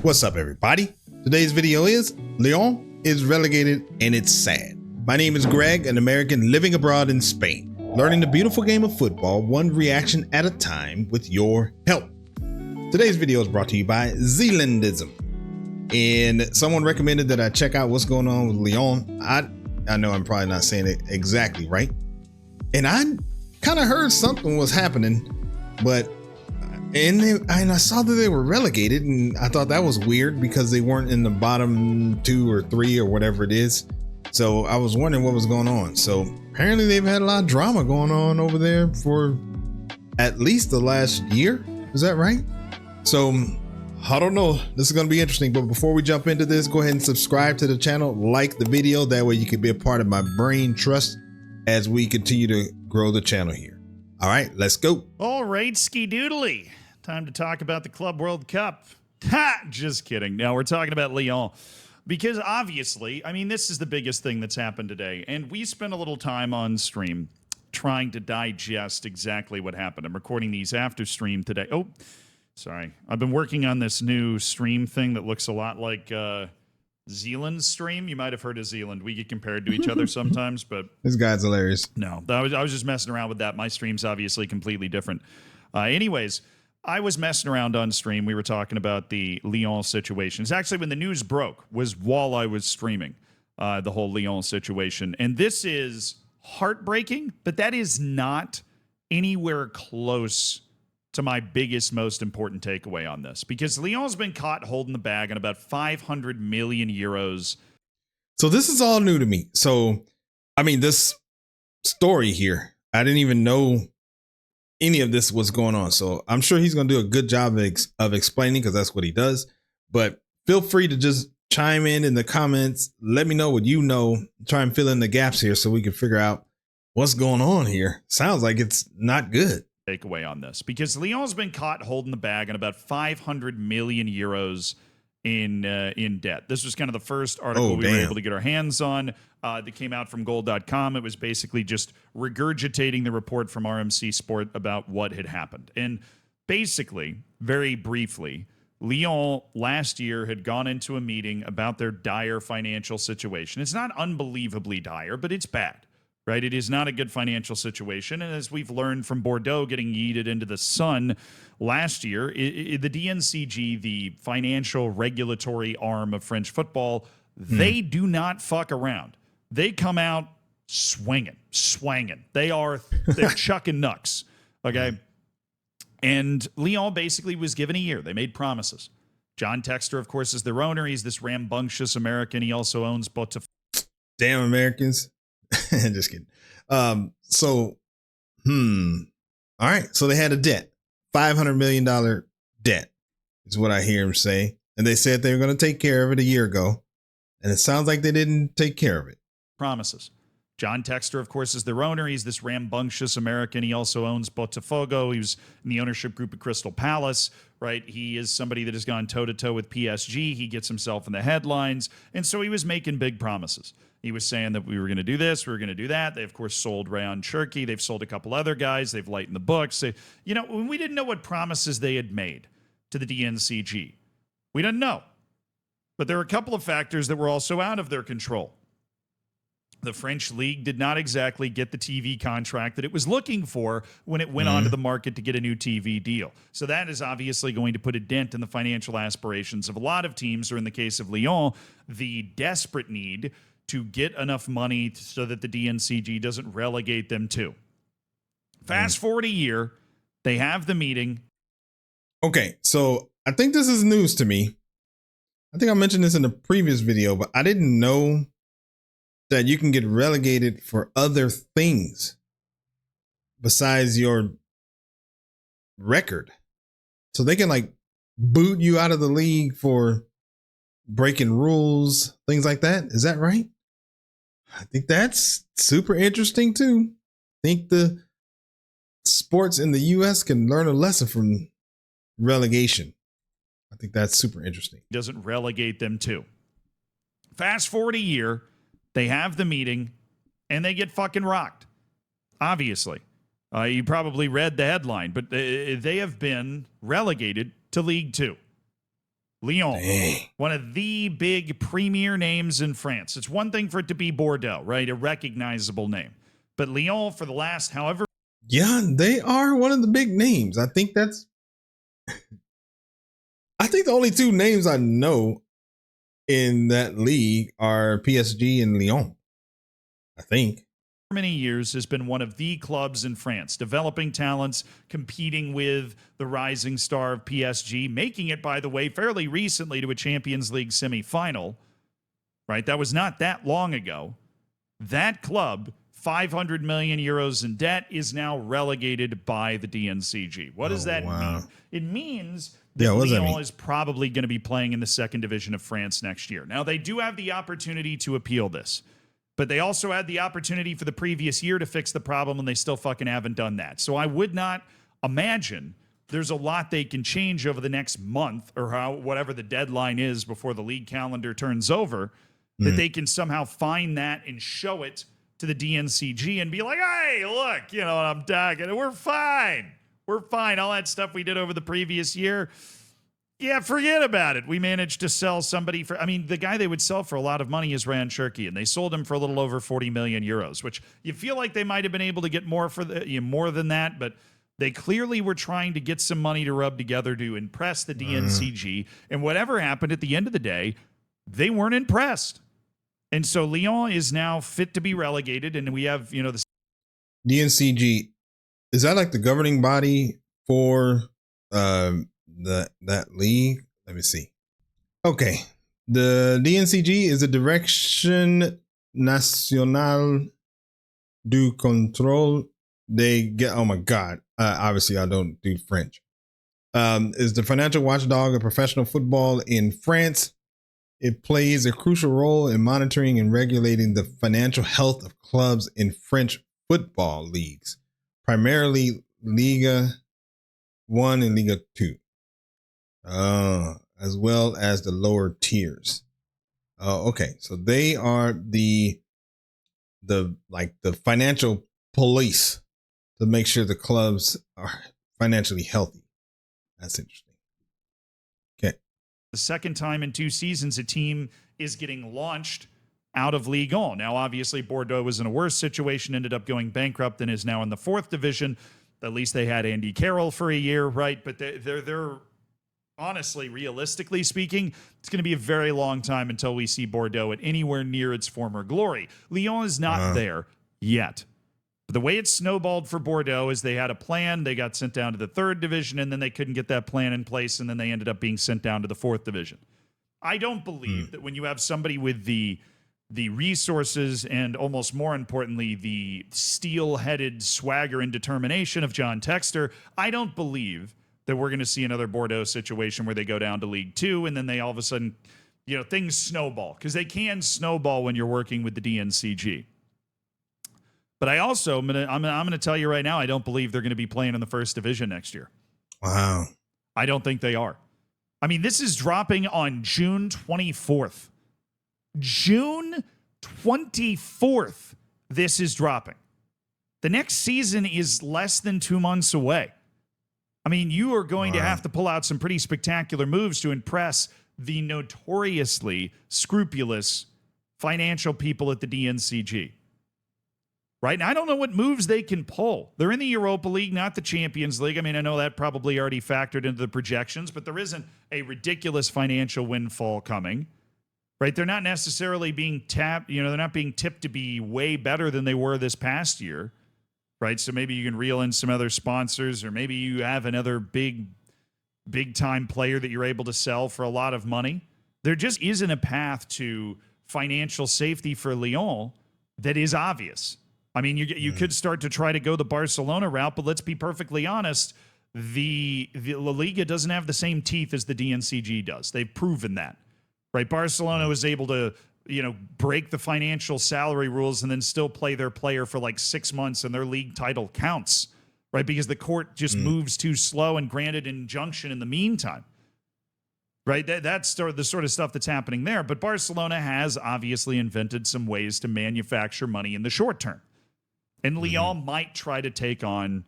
What's up, everybody? Today's video is Lyon is relegated and it's sad. My name is Greg, an American living abroad in Spain, learning the beautiful game of football one reaction at a time with your help. Today's video is brought to you by Zealandism. And someone recommended that I check out what's going on with Lyon. I know I'm probably not saying it exactly right. And I kind of heard something was happening, but and I saw that they were relegated, and I thought that was weird because they weren't in the bottom 2 or 3 or whatever it is. So I was wondering what was going on. So apparently they've had a lot of drama going on over there for at least the last year. Is that right? So I don't know. This is going to be interesting. But before we jump into this, go ahead and subscribe to the channel, like the video. That way you can be a part of my brain trust as we continue to grow the channel here. All right, let's go. All right, ski-doodly. Time to talk about the Club World Cup. Ha! Just kidding. No, we're talking about Lyon. Because obviously, I mean, this is the biggest thing that's happened today. And we spent a little time on stream trying to digest exactly what happened. I'm recording these after stream today. Oh, sorry. I've been working on this new stream thing that looks a lot like Zealand's stream. You might have heard of Zealand. We get compared to each other sometimes, but This guy's hilarious. no, I was just messing around with that. My stream's obviously completely different. Anyways, I was messing around on stream. We were talking about the Lyon situation. It's actually when the news broke was while I was streaming the whole Lyon situation. And this is heartbreaking, but that is not anywhere close to my biggest, most important takeaway on this. Because Lyon's been caught holding the bag on about 500 million euros. So this is all new to me. So, I mean, this story here, I didn't even know any of this was going on. So I'm sure he's going to do a good job of explaining, because that's what he does. But feel free to just chime in the comments. Let me know what you know. Try and fill in the gaps here so we can figure out what's going on here. Sounds like it's not good. Takeaway on this, because Lyon's been caught holding the bag on about 500 million euros in debt. This was kind of the first article we were able to get our hands on that came out from goal.com. It was basically just regurgitating the report from RMC Sport about what had happened. And basically, very briefly, Lyon last year had gone into a meeting about their dire financial situation. It's not unbelievably dire, but it's bad. Right, it is not a good financial situation, and as we've learned from Bordeaux getting yeeted into the sun last year, the DNCG, the financial regulatory arm of French football, they do not fuck around. They come out swinging. They're chucking knucks. Okay, and Lyon basically was given a year. They made promises. John Textor, of course, is their owner. He's this rambunctious American. He also owns Botafogo. Damn Americans. Just kidding. All right. So they had a debt, $500 million debt is what I hear him say. And they said they were going to take care of it a year ago. And it sounds like they didn't take care of it. Promises. John Textor, of course, is their owner. He's this rambunctious American. He also owns Botafogo. He was in the ownership group at Crystal Palace, right? He is somebody that has gone toe-to-toe with PSG. He gets himself in the headlines. And so he was making big promises. He was saying that we were going to do this, we were going to do that. They, of course, sold Ryan Cherky. They've sold a couple other guys. They've lightened the books. When we didn't know what promises they had made to the DNCG. We didn't know. But there are a couple of factors that were also out of their control. The French Ligue did not exactly get the TV contract that it was looking for when it went onto the market to get a new TV deal. So that is obviously going to put a dent in the financial aspirations of a lot of teams, or in the case of Lyon, the desperate need to get enough money so that the DNCG doesn't relegate them too. Fast forward a year, they have the meeting. Okay, so I think this is news to me. I think I mentioned this in the previous video, but I didn't know that you can get relegated for other things besides your record. So they can like boot you out of the league for breaking rules, things like that. Is that right? I think that's super interesting too. I think the sports in the US can learn a lesson from relegation. I think that's super interesting. Doesn't relegate them too. Fast forward a year, they have the meeting, and they get fucking rocked. Obviously. You probably read the headline, but they have been relegated to League 2. Lyon, Dang. one of the big premier names in France. It's one thing for it to be Bordeaux, right? A recognizable name. But Lyon, for the last however. Yeah, they are one of the big names. I think the only two names I know in that league are PSG and Lyon. I think. Many years has been one of the clubs in France, developing talents, competing with the rising star of PSG, making it, by the way, fairly recently to a Champions League semifinal, right? That was not that long ago. That club, 500 million euros in debt, is now relegated by the DNCG. What does that mean? It means that Lyon is probably going to be playing in the second division of France next year. Now, they do have the opportunity to appeal this. But they also had the opportunity for the previous year to fix the problem, and they still fucking haven't done that. So I would not imagine there's a lot they can change over the next month or whatever the deadline is before the league calendar turns over, that they can somehow find that and show it to the DNCG and be like, hey, look, you know what I'm talking. We're fine. We're fine. All that stuff we did over the previous year, yeah, forget about it. We managed to sell somebody for, I mean, the guy they would sell for a lot of money is Ryan Cherky, and they sold him for a little over 40 million euros, which you feel like they might have been able to get more for more than that, but they clearly were trying to get some money to rub together to impress the DNCG, and whatever happened at the end of the day, they weren't impressed. And so Lyon is now fit to be relegated, and we have, the DNCG. Is that like the governing body for that league? Let me see. Okay. The DNCG is the Direction Nationale du Contrôle. Oh my God. Obviously I don't do French. Is the financial watchdog of professional football in France. It plays a crucial role in monitoring and regulating the financial health of clubs in French football leagues, primarily Ligue 1 and Ligue 2. As well as the lower tiers. Okay, so they are the financial police to make sure the clubs are financially healthy. That's interesting. Okay. The second time in 2 seasons, a team is getting launched out of Ligue 1. Now, obviously, Bordeaux was in a worse situation, ended up going bankrupt, and is now in the 4th division. At least they had Andy Carroll for a year, right? But they're honestly, realistically speaking, it's going to be a very long time until we see Bordeaux at anywhere near its former glory. Lyon is not there yet. But the way it snowballed for Bordeaux is they had a plan, they got sent down to the 3rd division, and then they couldn't get that plan in place, and then they ended up being sent down to the 4th division. I don't believe that when you have somebody with the resources and, almost more importantly, the steel-headed swagger and determination of John Textor, I don't believe that we're going to see another Bordeaux situation where they go down to League 2 and then they all of a sudden, things snowball, because they can snowball when you're working with the DNCG. But I also, I'm going to tell you right now, I don't believe they're going to be playing in the 1st division next year. Wow. I don't think they are. I mean, this is dropping on June 24th. June 24th, this is dropping. The next season is less than 2 months away. I mean, you are going to have to pull out some pretty spectacular moves to impress the notoriously scrupulous financial people at the DNCG. Right? And I don't know what moves they can pull. They're in the Europa League, not the Champions League. I mean, I know that probably already factored into the projections, but there isn't a ridiculous financial windfall coming. Right? They're not necessarily being tapped, they're not being tipped to be way better than they were this past year. Right? So maybe you can reel in some other sponsors, or maybe you have another big time player that you're able to sell for a lot of money. There just isn't a path to financial safety for Lyon that is obvious. I mean, you could start to try to go the Barcelona route, but let's be perfectly honest, the La Liga doesn't have the same teeth as the DNCG does. They've proven that. Right? Barcelona was able to break the financial salary rules and then still play their player for like 6 months, and their league title counts, right? Because the court just moves too slow and granted an injunction in the meantime, right? That's the sort of stuff that's happening there. But Barcelona has obviously invented some ways to manufacture money in the short term. And Lyon might try to take on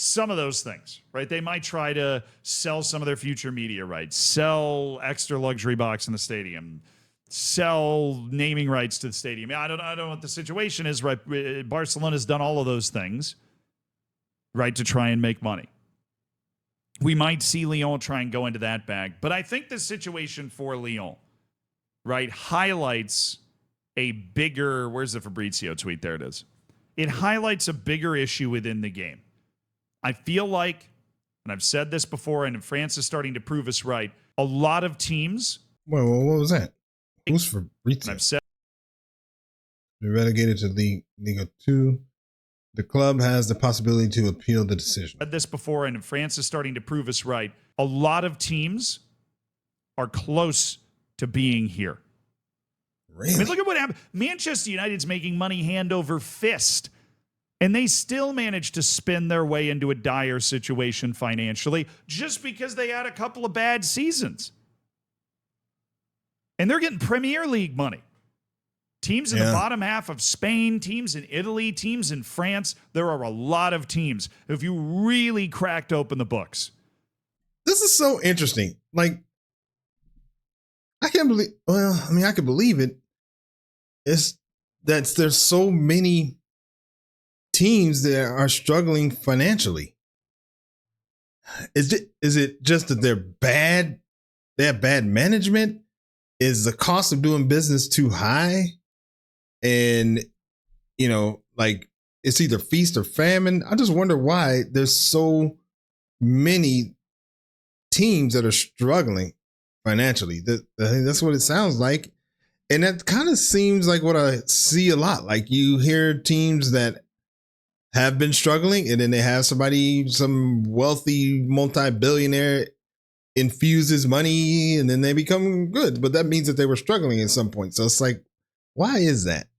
some of those things, right? They might try to sell some of their future media rights, sell extra luxury box in the stadium, sell naming rights to the stadium. I don't know what the situation is, right? Barcelona's done all of those things, right, to try and make money. We might see Lyon try and go into that bag. But I think the situation for Lyon, right, highlights a bigger, where's the Fabrizio tweet? There it is. It highlights a bigger issue within the game. I feel like, and I've said this before, and France is starting to prove us right, a lot of teams. Well, what was that? Who's Fabrizio? I've said they're relegated to Ligue 2. The club has the possibility to appeal the decision. I've said this before, and France is starting to prove us right. A lot of teams are close to being here. Really? I mean, look at what happened. Manchester United's making money hand over fist, and they still managed to spin their way into a dire situation financially just because they had a couple of bad seasons. And they're getting Premier League money. Teams in the bottom half of Spain, teams in Italy, teams in France. There are a lot of teams if you really cracked open the books. This is so interesting. Like, I can't believe, well, I mean, I could believe it. It's that there's so many teams that are struggling financially. Is it just that they're bad? They have bad management? Is the cost of doing business too high? And, you know, like, it's either feast or famine. I just wonder why there's so many teams that are struggling financially. That's what it sounds like. And that kind of seems like what I see a lot. Like, you hear teams that have been struggling, and then they have some wealthy multi-billionaire infuses money, and then they become good. But that means that they were struggling at some point. So it's like, why is that?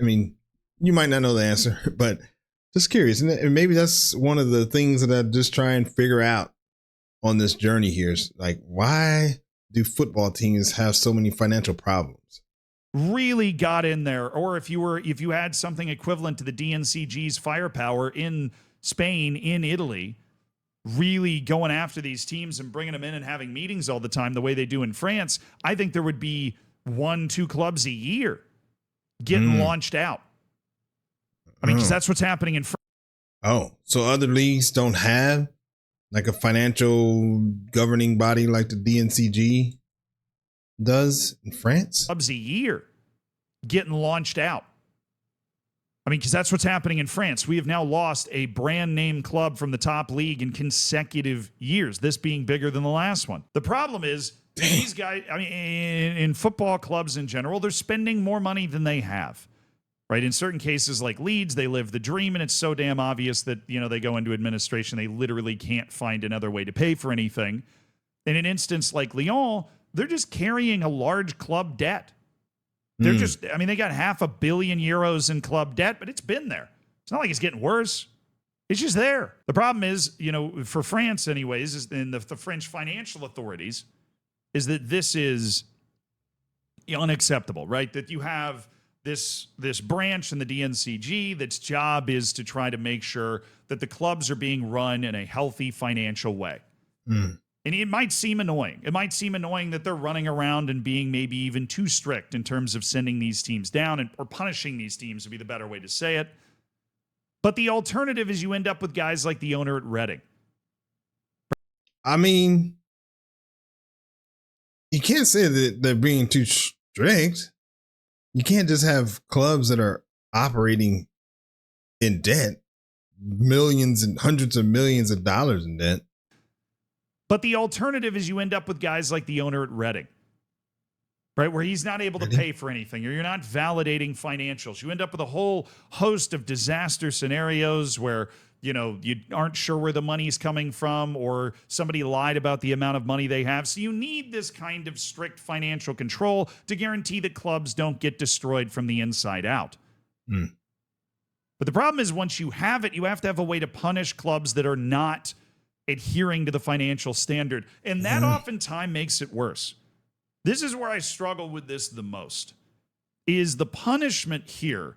I mean, you might not know the answer, but just curious. And maybe that's one of the things that I just try and figure out on this journey here. Is like, why do football teams have so many financial problems? Really got in there. Or if you had something equivalent to the DNCG's firepower in Spain, in Italy, really going after these teams and bringing them in and having meetings all the time the way they do in France, I think there would be 1-2 clubs a year getting launched out. I mean, because that's what's happening in France. Oh, so other leagues don't have like a financial governing body like the DNCG does in France? Clubs a year getting launched out. I mean, because that's what's happening in France. We have now lost a brand name club from the top league in consecutive years, this being bigger than the last one. The problem is these guys, I mean, in football clubs in general, they're spending more money than they have, right? In certain cases like Leeds, they live the dream, and it's so damn obvious that, you know, they go into administration, they literally can't find another way to pay for anything. In an instance like Lyon, they're just carrying a large club debt. They're just, I mean, they got €500 million in club debt, but it's been there. It's not like it's getting worse. It's just there. The problem is, you know, for France anyways, is in the French financial authorities, is that this is unacceptable, right? That you have this branch in the DNCG that's job is to try to make sure that the clubs are being run in a healthy financial way. And it might seem annoying. It might seem annoying that they're running around and being maybe even too strict in terms of sending these teams down or punishing these teams would be the better way to say it. But the alternative is you end up with guys like the owner at Reading. I mean, you can't say that they're being too strict. You can't just have clubs that are operating in debt, millions and hundreds of millions of dollars in debt. But the alternative is you end up with guys like the owner at Reading, right, where he's not able to pay for anything, or you're not validating financials. You end up with a whole host of disaster scenarios where, you know, you aren't sure where the money's coming from, or somebody lied about the amount of money they have. So you need this kind of strict financial control to guarantee that clubs don't get destroyed from the inside out. But the problem is once you have it, you have to have a way to punish clubs that are not adhering to the financial standard. And that oftentimes makes it worse. This is where I struggle with this the most, is the punishment here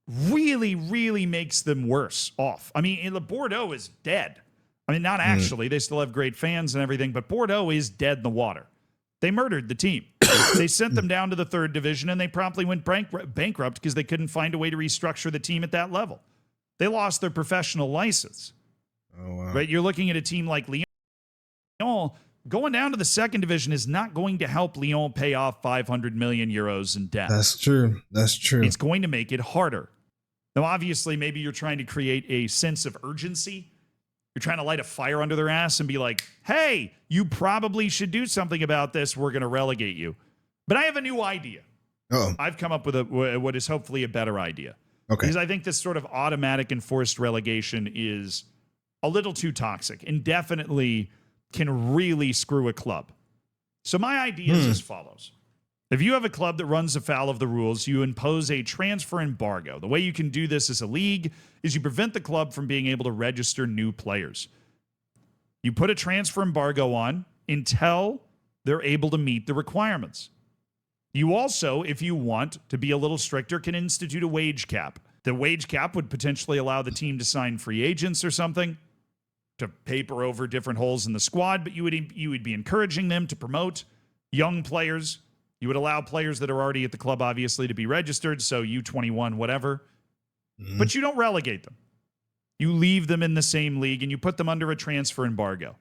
really, really makes them worse off. I mean, Bordeaux is dead. I mean, not actually. They still have great fans and everything, but Bordeaux is dead in the water. They murdered the team. They sent them down to the 3rd division, and they promptly went bankrupt because they couldn't find a way to restructure the team at that level. They lost their professional license. Oh, wow. Right? You're looking at a team like Lyon. Going down to the 2nd division is not going to help Lyon pay off 500 million euros in debt. That's true. That's true. It's going to make it harder. Now, obviously, maybe you're trying to create a sense of urgency. You're trying to light a fire under their ass and be like, hey, you probably should do something about this. We're going to relegate you. But I have a new idea. Uh-oh. I've come up with what is hopefully a better idea. Okay. Because I think this sort of automatic enforced relegation is a little too toxic and definitely can really screw a club. So my idea is as follows. If you have a club that runs afoul of the rules, you impose a transfer embargo. The way you can do this as a league is you prevent the club from being able to register new players. You put a transfer embargo on until they're able to meet the requirements. You also, if you want to be a little stricter, can institute a wage cap. The wage cap would potentially allow the team to sign free agents or something, to paper over different holes in the squad, but you would be encouraging them to promote young players. You would allow players that are already at the club, obviously, to be registered, so U21, whatever. But you don't relegate them. You leave them in the same league, and you put them under a transfer embargo.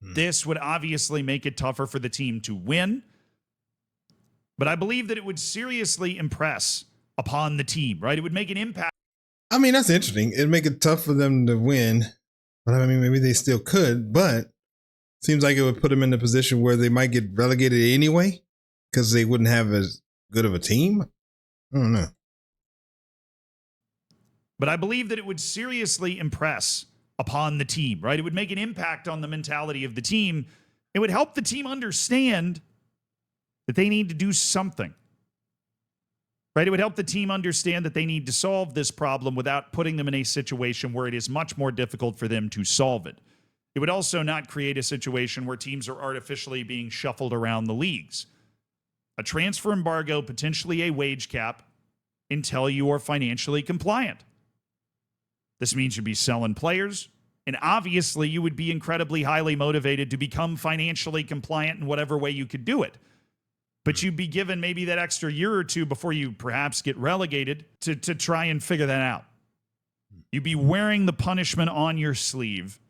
This would obviously make it tougher for the team to win, but I believe that it would seriously impress upon the team, right? It would make an impact. I mean, that's interesting. It'd make it tough for them to win, but I mean, maybe they still could, but seems like it would put them in a position where they might get relegated anyway because they wouldn't have as good of a team. I don't know. But I believe that it would seriously impress upon the team, right? It would make an impact on the mentality of the team. It would help the team understand that they need to do something, right? It would help the team understand that they need to solve this problem without putting them in a situation where it is much more difficult for them to solve it. It would also not create a situation where teams are artificially being shuffled around the leagues. A transfer embargo, potentially a wage cap, until you are financially compliant. This means you'd be selling players, and obviously you would be incredibly highly motivated to become financially compliant in whatever way you could do it. But you'd be given maybe that extra year or two before you perhaps get relegated to try and figure that out. You'd be wearing the punishment on your sleeve,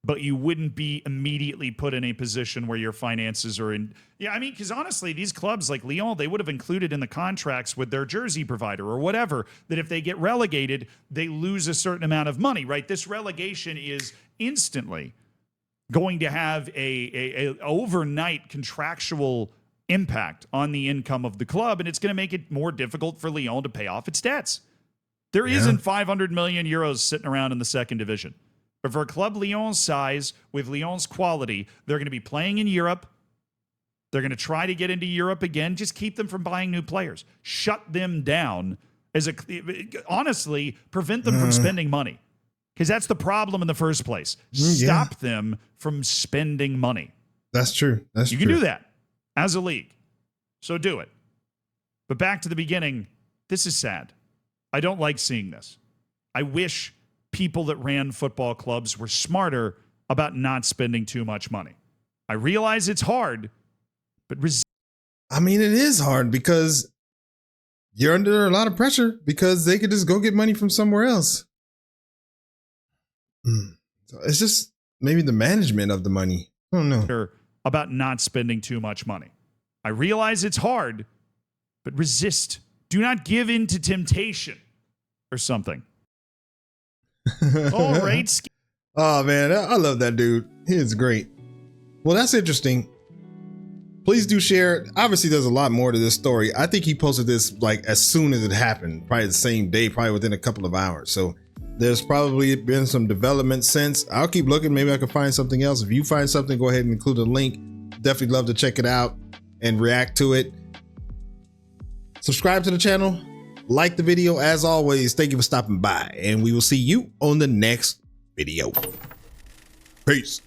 but you wouldn't be immediately put in a position where your finances are in. Yeah, I mean, because honestly, these clubs like Lyon, they would have included in the contracts with their jersey provider or whatever, that if they get relegated, they lose a certain amount of money, right? This relegation is instantly going to have a overnight contractual impact on the income of the club, and it's going to make it more difficult for Lyon to pay off its debts. There isn't 500 million euros sitting around in the 2nd division. But for a club Lyon's size, with Lyon's quality, they're going to be playing in Europe. They're going to try to get into Europe again. Just keep them from buying new players. Shut them down. Honestly, prevent them from spending money. Because that's the problem in the first place. Stop them from spending money. That's true. You can do that as a league. So do it. But back to the beginning, this is sad. I don't like seeing this. I wish people that ran football clubs were smarter about not spending too much money. I realize it's hard, but I mean, it is hard because you're under a lot of pressure because they could just go get money from somewhere else. So it's just maybe the management of the money. I don't know. About not spending too much money. I realize it's hard, but resist. Do not give in to temptation or something. All right. Oh, man. I love that dude. He is great. Well, that's interesting. Please do share. Obviously, there's a lot more to this story. I think he posted this like as soon as it happened, probably the same day, probably within a couple of hours. So there's probably been some development since. I'll keep looking. Maybe I can find something else. If you find something, go ahead and include a link. Definitely love to check it out and react to it. Subscribe to the channel. Like the video. As always, thank you for stopping by, and we will see you on the next video. Peace.